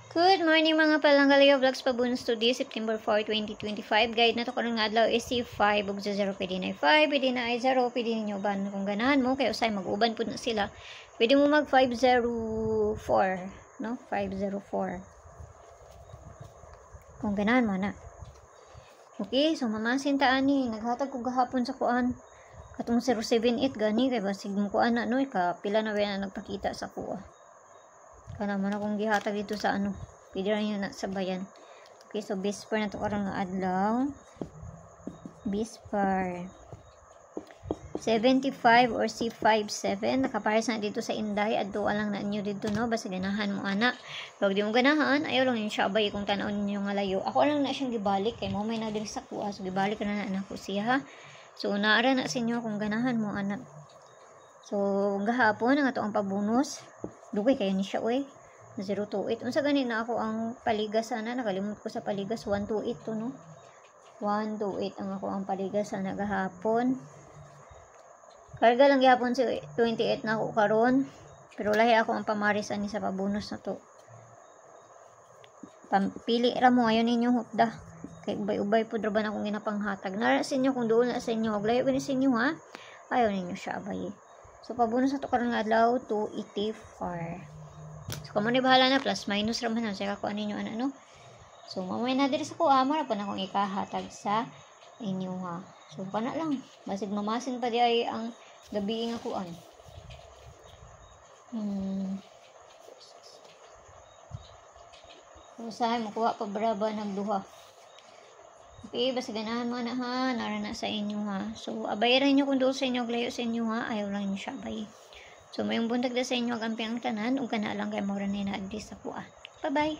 Good morning mga palanggalaya vlogs pabunos today September 4, 2025. Guide na to karon nga adlaw is C5 ug 0 pwede na 5, pwede na 0, pwede ninyo ban kung ganahan mo kay usay mag-uban pud na sila. Pwede mo mag 504, no? 504. Kung ganahan mo na. Okay, so mamasin ta ani naghatag ko gahapon sa kuan. Katong 078 gani kay basig mo kuan na no ka pila na ba nagpakita sa kuha. Kana man akong gihatag dito sa ano. Pwede rin yun na sa bayan. Okay, so Bispar na to karang nga adlaw. Bispar 75 or C57. Nakapares na dito sa Inday. Adto lang na inyo dito, no? Basta ganahan mo, anak. Pag di mo ganahan, ayaw lang yun siya abay kung tanaon ninyo nga layo. Ako lang na siyang gibalik. Kay mo may nagdiri sa kuha. So, gibalik na anak ko siya, ha? So, naara na sa inyo kung ganahan mo, anak. So, gahapon, ang ato ang pabonus. Dugay kayo ni siya, oy. 028. Unsa gani na ako ang paligas sana, nakalimot ko sa paligas 128 to, no. 128 ang ako ang paligas sana gahapon. Karga lang gihapon si 28 na ako karon. Pero lahi ako ang pamaris ani sa pabonus na to. Pili ra mo ayon ninyo hutda. Kay ubay-ubay pud ra ba akong ginapanghatag. Nara sa inyo kung doon na sa inyo, lahi ba ni sa inyo, ha? Ayaw ninyo siya abay. So pabonus na to karon nga adlaw 284. So, kamo ni bahala na, plus minus raman na. Saka kung ano ninyo, ano. So, mamaya na diri sa kuha, mara pa na akong ikahatag sa inyo, ha. So, pana lang. Basig mamasin pa di ay ang gabi nga kuan. Usahay, makuha pa braba ng duha. Okay, basta ganahan mo na, ha. Nara na sa inyo, ha. So, abayaran nyo kung doon sa inyo, layo sa inyo, ha. Ayaw lang nyo siya abay. So, mayong buntag na sa inyo ang tanan, ug kana lang kay mura na ina sa kuha. Bye-bye!